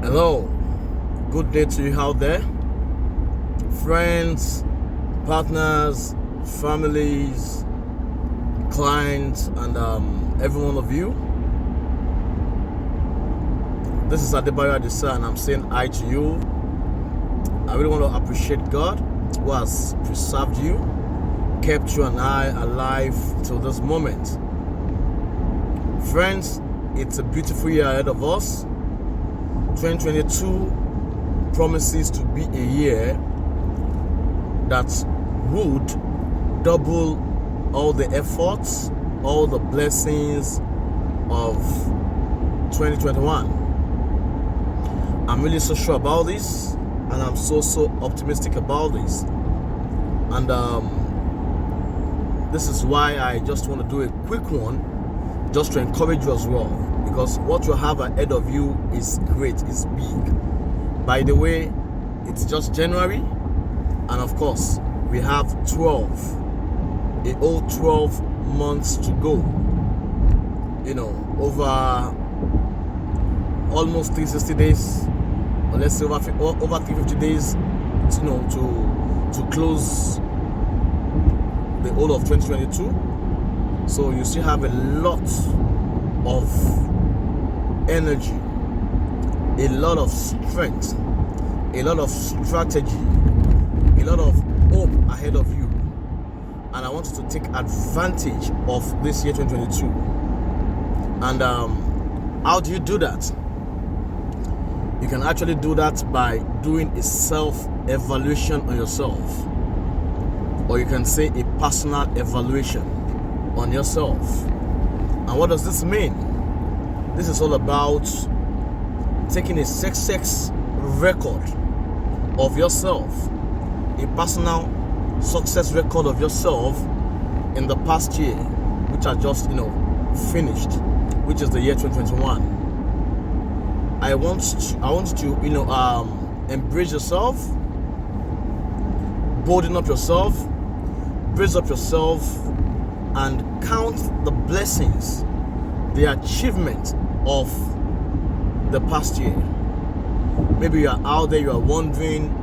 Hello, good day to you out there, friends, partners, families, clients, and every one of you. This is AdebayoAdisa, and I'm saying hi to you. I really want to appreciate God who has preserved you, kept you and I alive till this moment. Friends, it's a beautiful year ahead of us. 2022 promises to be a year that would double all the efforts, all the blessings of 2021. I'm really so sure about this, and I'm so optimistic about this. And this is why I just want to do a quick one, just to encourage you as well, because what you have ahead of you is great, it's big. By the way, it's just January, and of course we have 12 months to go, over almost 360 days, or let's say over 350 days, to close the whole of 2022. So you still have a lot of energy, a lot of strength, a lot of strategy, a lot of hope ahead of you. And I want you to take advantage of this year 2022. And how do you do that? You can actually do that by doing a self-evaluation on yourself, or you can say a personal evaluation on yourself. And what does this mean? This is all about taking a success record of yourself, a personal success record of yourself in the past year, which I just finished, which is the year 2021. I want to embrace yourself, bolden up yourself, brace up yourself, and count the blessings, the achievement of the past year. Maybe you are out there, you are wondering,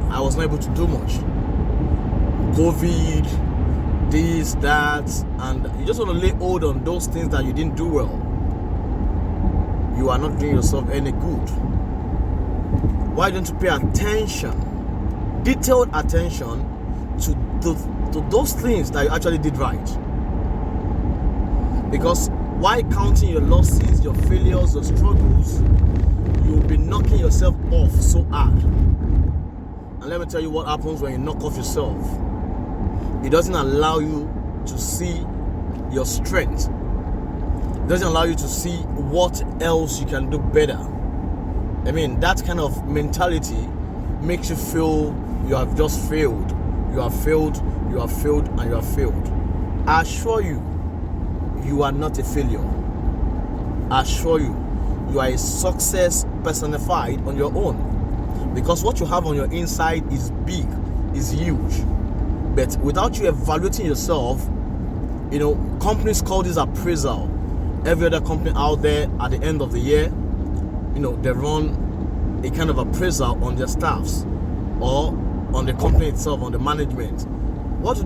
I was not able to do much. COVID, this, that, and you just want to lay hold on those things that you didn't do well. You are not doing yourself any good. Why don't you pay attention, detailed attention to those things that you actually did right? Because why counting your losses, your failures, your struggles, you'll be knocking yourself off so hard. And let me tell you what happens when you knock off yourself. It doesn't allow you to see your strength. It doesn't allow you to see what else you can do better. I mean, that kind of mentality makes you feel you have just failed. You have failed, you have failed, and you have failed. I assure you, you are not a failure. I assure you, you are a success personified on your own. Because what you have on your inside is big, is huge. But without you evaluating yourself, companies call this appraisal. Every other company out there at the end of the year, they run a kind of appraisal on their staffs or on the company itself, on the management. What do?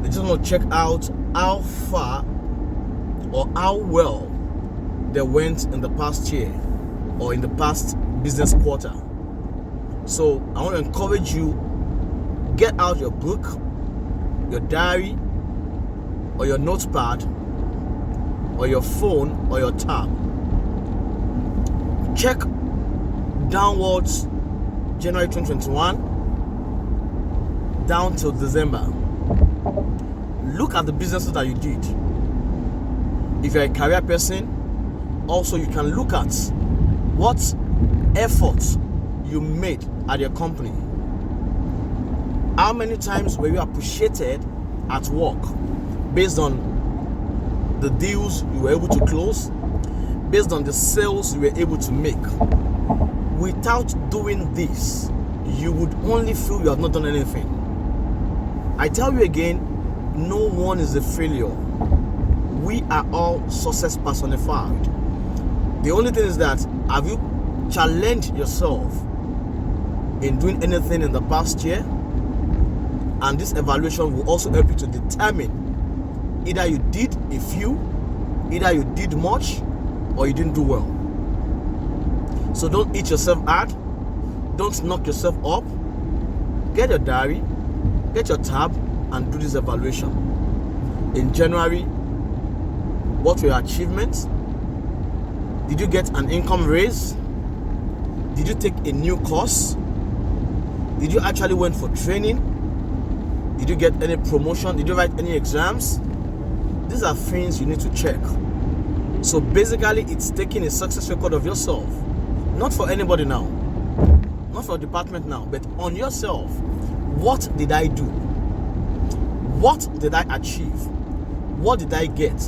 They just want to check out how far or how well they went in the past year or in the past business quarter. So I want to encourage you, get out your book, your diary, or your notepad, or your phone, or your tab. Check downwards January 2021 down till December. Look at the businesses that you did. If you're a career person, also you can look at what efforts you made at your company. How many times were you appreciated at work based on the deals you were able to close, based on the sales you were able to make? Without doing this, you would only feel you have not done anything. I tell you again, no one is a failure. We are all success personified. The only thing is that, have you challenge yourself in doing anything in the past year, and this evaluation will also help you to determine either you did a few, either you did much, or you didn't do well. So don't eat yourself hard, don't knock yourself up. Get your diary, get your tab, and do this evaluation. In January, what were your achievements? Did you get an income raise? Did you take a new course? Did you actually went for training? Did you get any promotion? Did you write any exams? These are things you need to check. So basically, it's taking a success record of yourself. Not for anybody now. Not for a department now, but on yourself. What did I do? What did I achieve? What did I get?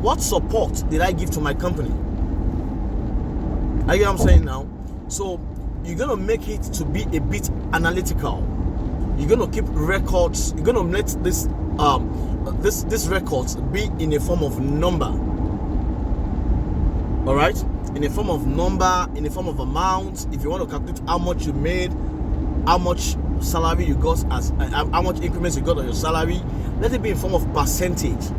What support did I give to my company? Are you know what I'm saying now? So you're going to make it to be a bit analytical. You're going to keep records. You're going to let this records be in a form of number. All right? In a form of number, in a form of amount. If you want to calculate how much you made, how much salary you got, as how much increments you got on your salary, let it be in form of percentage,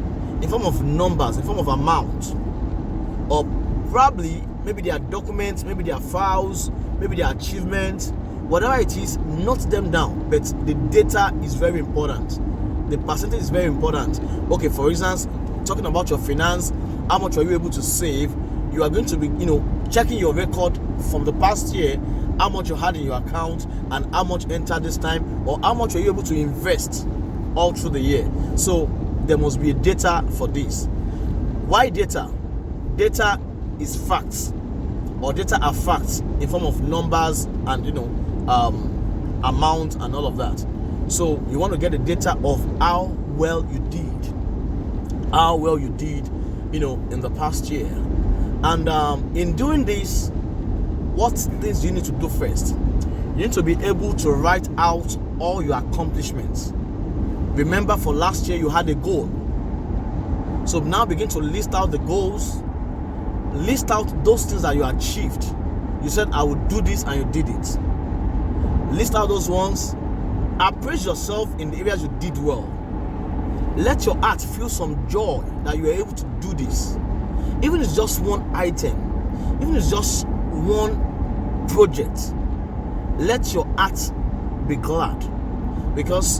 in form of numbers, in form of amount. Or probably, maybe there are documents, maybe there are files, maybe there are achievements. Whatever it is, note them down. But the data is very important. The percentage is very important. Okay, for instance, talking about your finance, how much are you able to save? You are going to be, checking your record from the past year, how much you had in your account and how much entered this time, or how much are you able to invest all through the year. So there must be a data for this. Why data? Data is facts, or data are facts in form of numbers and amount and all of that. So you want to get the data of how well you did in the past year. And in doing this, what things do you need to do first? You need to be able to write out all your accomplishments. Remember, for last year you had a goal. So now begin to list out the goals. List out those things that you achieved. You said, I would do this, and you did it. List out those ones. Appraise yourself in the areas you did well. Let your heart feel some joy that you are able to do this. Even if it's just one item, even if it's just one project, let your heart be glad. Because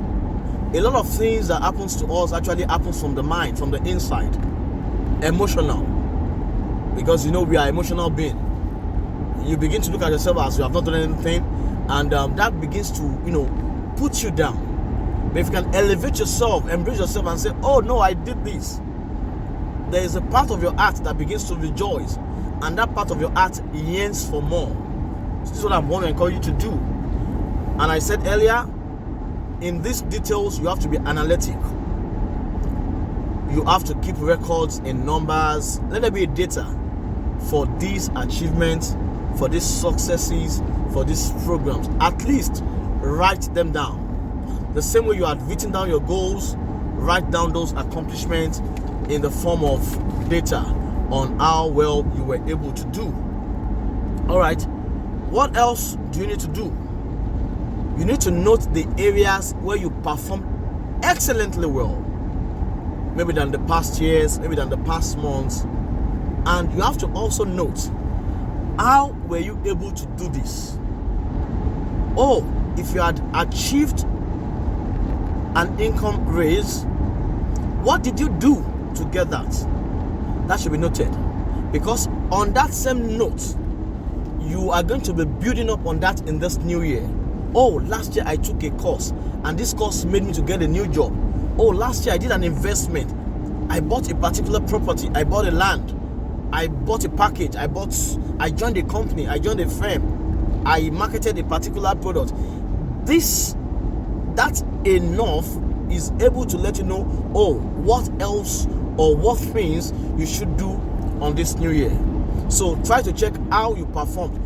a lot of things that happens to us actually happens from the mind, from the inside. Emotional. Because we are emotional being. You begin to look at yourself as you have not done anything, and that begins to put you down. But if you can elevate yourself, embrace yourself, and say, oh no, I did this, there is a part of your heart that begins to rejoice, and that part of your heart yearns for more. So this is what I want to encourage you to do. And I said earlier, in these details, you have to be analytic. You have to keep records in numbers. Let there be a data for these achievements, for these successes, for these programs. At least write them down. The same way you had written down your goals, write down those accomplishments in the form of data on how well you were able to do. All right, what else do you need to do? You need to note the areas where you performed excellently well, maybe than the past years, maybe than the past months. And you have to also note, how were you able to do this? Oh, if you had achieved an income raise, what did you do to get that? That should be noted. Because on that same note, you are going to be building up on that in this new year. Oh, last year I took a course, and this course made me to get a new job. Oh, last year I did an investment. I bought a particular property. I bought a land. I bought a package. I joined a company. I joined a firm. I marketed a particular product. That's enough is able to let you know, oh, what else or what things you should do on this new year. So try to check how you performed.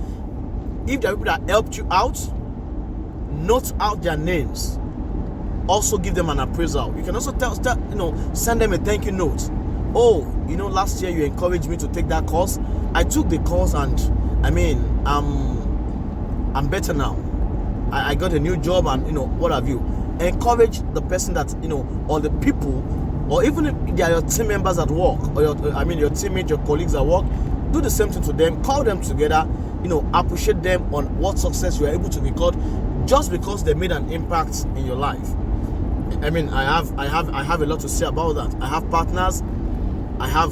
If there are people that helped you out, note out their names. Also give them an appraisal. You can also send them a thank you note. Oh, last year you encouraged me to take that course. I took the course, and I'm better now. I got a new job, and what have you. Encourage the person that or the people, or even if they are your team members at work, or your teammates, your colleagues at work. Do the same thing to them. Call them together. Appreciate them on what success you are able to record, just because they made an impact in your life. I have a lot to say about that. I have partners. I have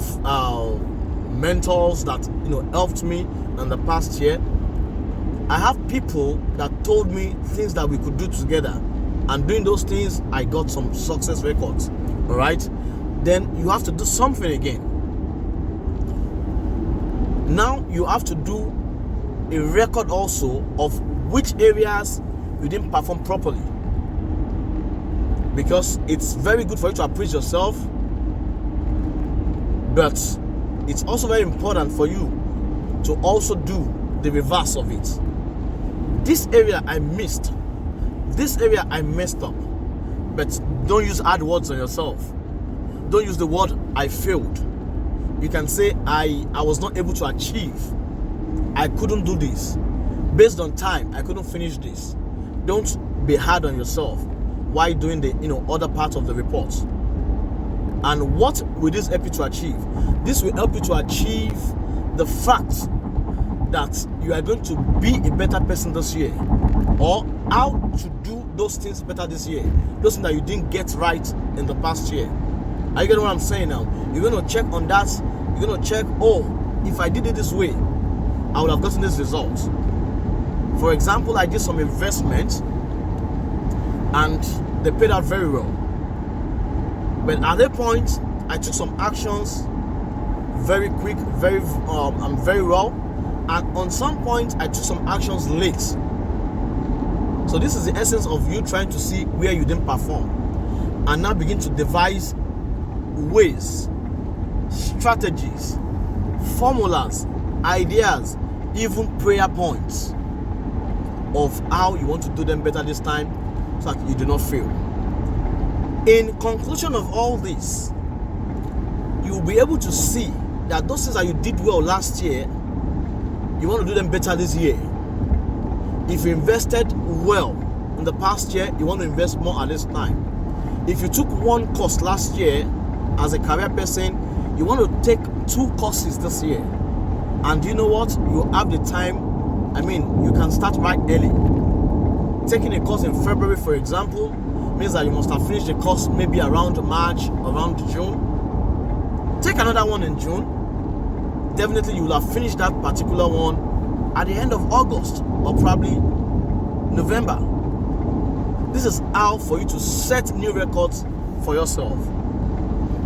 mentors that helped me in the past year. I have people that told me things that we could do together, and doing those things, I got some success records. All right, then you have to do something again. Now you have to do a record also of which areas you didn't perform properly, because it's very good for you to appraise yourself, but it's also very important for you to also do the reverse of it. This area I missed. This area I messed up. But don't use hard words on yourself. Don't use the word I failed. You can say I was not able to achieve. I couldn't do this. Based on time, I couldn't finish this. Don't be hard on yourself while doing the other part of the report. And what will this help you to achieve? This will help you to achieve the fact that you are going to be a better person this year, or how to do those things better this year, those things that you didn't get right in the past year. Are you getting what I'm saying now? You're going to check on that. You're going to check, if I did it this way, I would have gotten this result. For example, I did some investment and they paid out very well. But at that point, I took some actions very quick, very well. And on some point, I took some actions late. So this is the essence of you trying to see where you didn't perform, and now begin to devise ways, strategies, formulas, ideas, even prayer points of how you want to do them better this time, so that you do not fail. In conclusion of all this, you will be able to see that those things that you did well last year, you want to do them better this year. If you invested well in the past year, you want to invest more at this time. If you took one course last year as a career person, you want to take 2 courses this year. And you know what? You have the time. You can start right early. Taking a course in February, for example, means that you must have finished the course maybe around March, around June. Take another one in June. Definitely you will have finished that particular one at the end of August or probably November. This is how for you to set new records for yourself.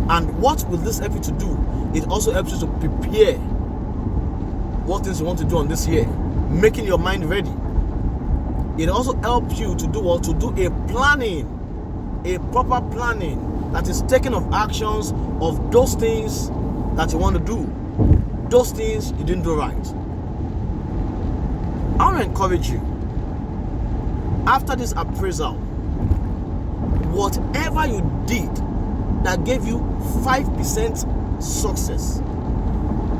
And what will this help you to do? It also helps you to prepare what things you want to do on this year, making your mind ready. It also helps you to do what? To do a planning, a proper planning that is taking of actions of those things that you want to do, those things you didn't do right. I want to encourage you, after this appraisal, whatever you did that gave you 5% success,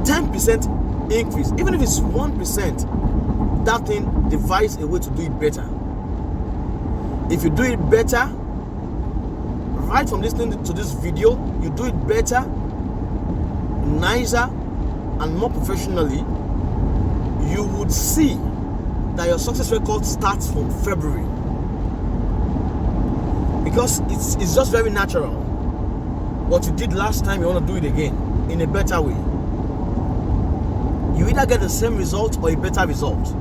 10% increase, even if it's 1%, that thing devise a way to do it better. If you do it better, right from listening to this video, you do it better, nicer, and more professionally, you would see that your success record starts from February. Because it's just very natural. What you did last time, you want to do it again in a better way. You either get the same result or a better result.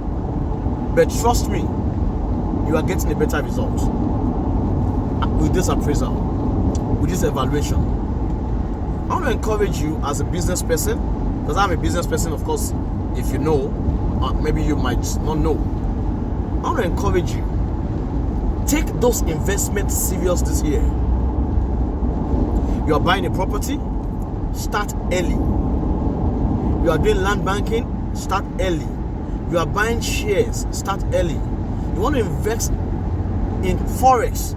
But trust me, you are getting a better result with this appraisal, with this evaluation. I want to encourage you as a business person, because I'm a business person, of course. If you know, maybe you might not know. I want to encourage you, take those investments serious this year. You are buying a property, start early. You are doing land banking, start early. You are buying shares, start early. You want to invest in forex,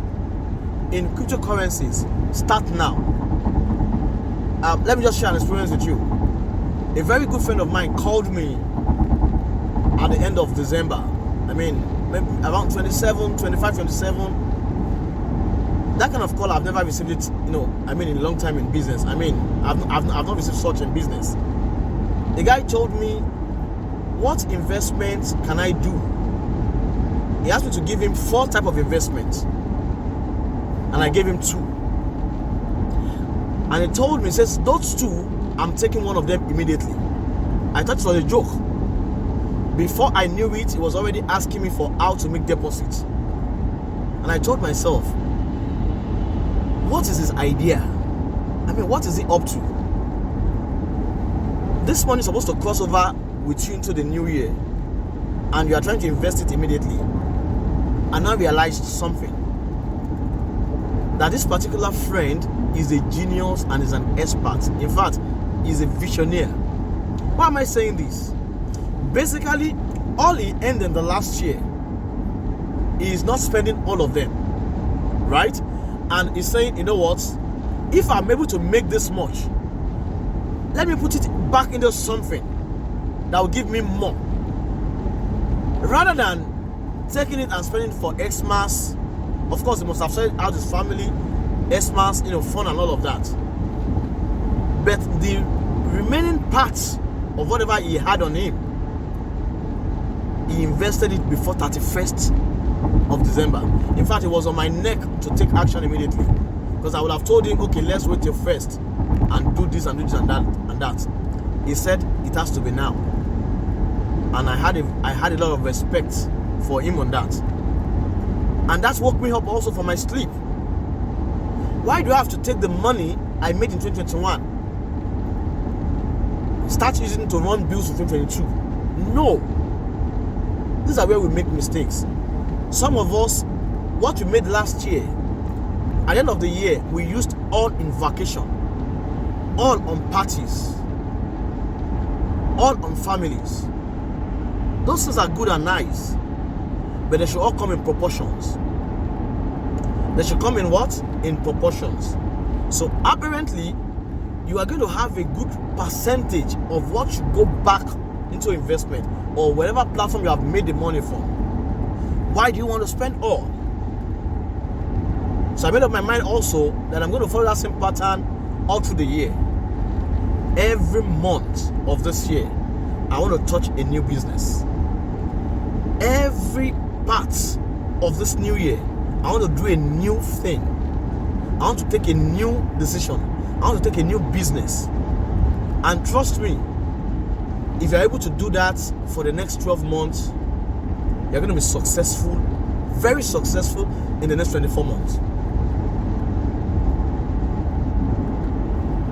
in cryptocurrencies, start now. Let me just share an experience with you. A very good friend of mine called me at the end of December. I mean, maybe around 27, 25, 27. That kind of call, I've never received it, in a long time in business. I mean, I've not received such in business. The guy told me, what investments can I do? He asked me to give him 4 types of investments. And I gave him 2. And he told me, he says, those 2, I'm taking one of them immediately. I thought it was a joke. Before I knew it, he was already asking me for how to make deposits. And I told myself, what is his idea? I mean, what is he up to? This money is supposed to cross over with you into the new year, and you are trying to invest it immediately. And now realized something, that this particular friend is a genius and is an expert. In fact, he's a visionary. Why am I saying this? Basically, all he earned in the last year, he is not spending all of them, right? And he's saying, you know what, if I'm able to make this much, let me put it back into something that will give me more, rather than taking it and spending for Xmas. Of course, he must have said out his family, Xmas, fun and all of that. But the remaining parts of whatever he had on him, he invested it before 31st of December. In fact, it was on my neck to take action immediately, because I would have told him, okay, let's wait till first and do this and do this and that and that. He said it has to be now, and I had a lot of respect for him on that, and that woke me up also from my sleep. Why do I have to take the money I made in 2021, start using it to run bills for 2022? No. These are where we make mistakes. Some of us, what we made last year, at the end of the year, we used all in vacation, all on parties, all on families. Those things are good and nice, but they should all come in proportions. They should come in what? In proportions. So apparently, you are going to have a good percentage of what should go back into investment or whatever platform you have made the money from. Why do you want to spend all? So I made up my mind also that I'm going to follow that same pattern all through the year. Every month of this year, I want to touch a new business. Every part of this new year, I want to do a new thing. I want to take a new decision. I want to take a new business. And trust me, if you're able to do that for the next 12 months, you're going to be successful, very successful in the next 24 months.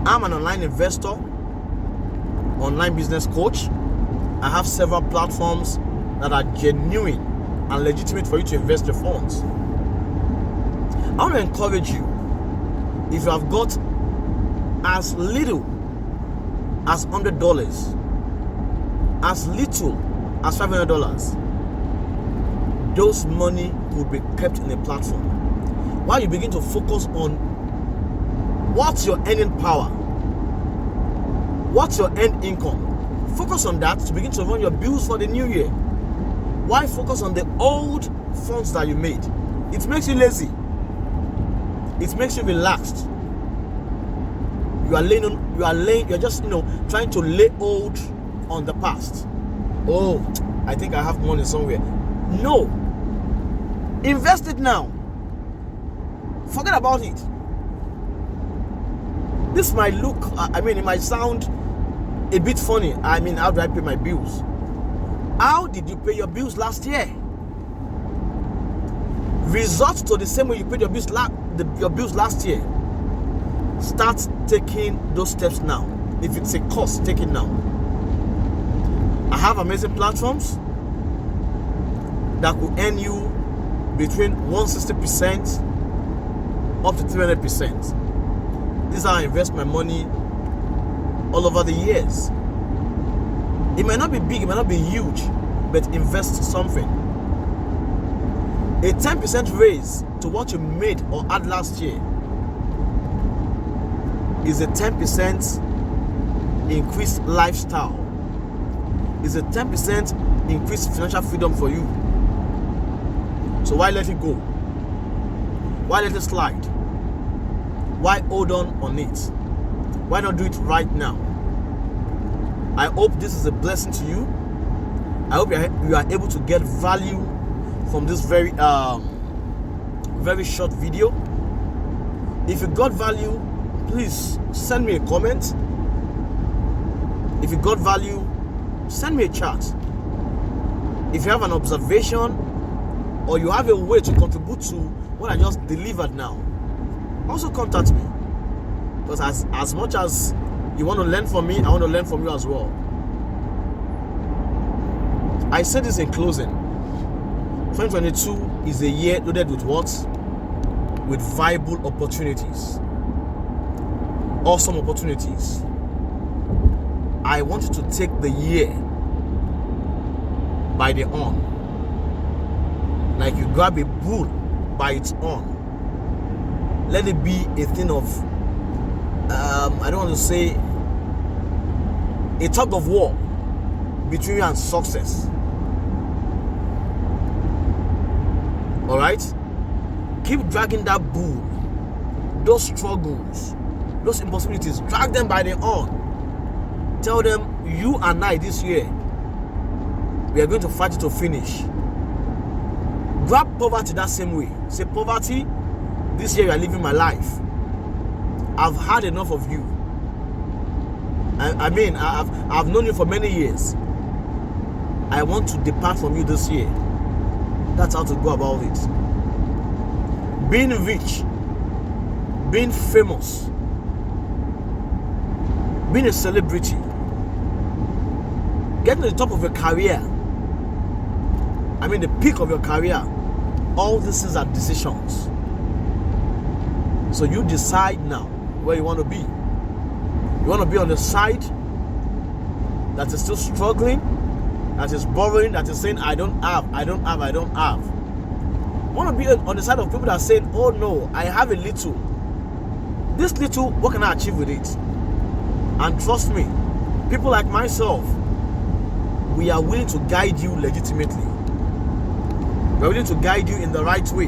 I'm an online investor, online business coach. I have several platforms that are genuine and legitimate for you to invest your funds. I want to encourage you, if you have got as little as $100, as little as $500, those money will be kept in a platform. While you begin to focus on what's your earning power, what's your end income, focus on that to begin to run your bills for the new year. Why focus on the old funds that you made? It makes you lazy. It makes you relaxed. You're just trying to lay hold on the past. Oh, I think I have money somewhere. No. Invest it now. Forget about it. This might look, it might sound a bit funny. How do I pay my bills? How did you pay your bills last year? Resort to the same way you paid your bills last year. Start taking those steps now. If it's a cost, take it now. I have amazing platforms that could earn you between 160% up to 300%. This is how I invest my money all over the years. It might not be big, it might not be huge, but invest something. A 10% raise to what you made or had last year is a 10% increased lifestyle. is a 10% increased financial freedom for you. So why let it go? Why let it slide? Why hold on it? Why not do it right now? I hope this is a blessing to you. I hope you are able to get value from this very short video. If you got value, please send me a comment. If you got value, send me a chat. If you have an observation or you have a way to contribute to what I just delivered now, also contact me. Because as much as you want to learn from me, I want to learn from you as well. I said this in closing. 2022 is a year loaded with what? With viable opportunities. Awesome opportunities. I want you to take the year by the horn. Like you grab a bull by its horn. Let it be a thing of, I don't want to say, a tug of war between you and success. Alright? Keep dragging that bull. Those struggles, those impossibilities, drag them by the horn. Tell them, you and I this year, we are going to fight it to finish. Grab poverty that same way. Say, poverty, this year you are living my life. I've had enough of you. I've known you for many years. I want to depart from you this year. That's how to go about it. Being rich, being famous, being a celebrity, getting to the top of your career, the peak of your career, all these things are decisions. So you decide now where you want to be. You want to be on the side that is still struggling, that is borrowing, that is saying, I don't have. You want to be on the side of people that are saying, oh no, I have a little. This little, what can I achieve with it? And trust me, people like myself, we are willing to guide you legitimately. We are willing to guide you in the right way.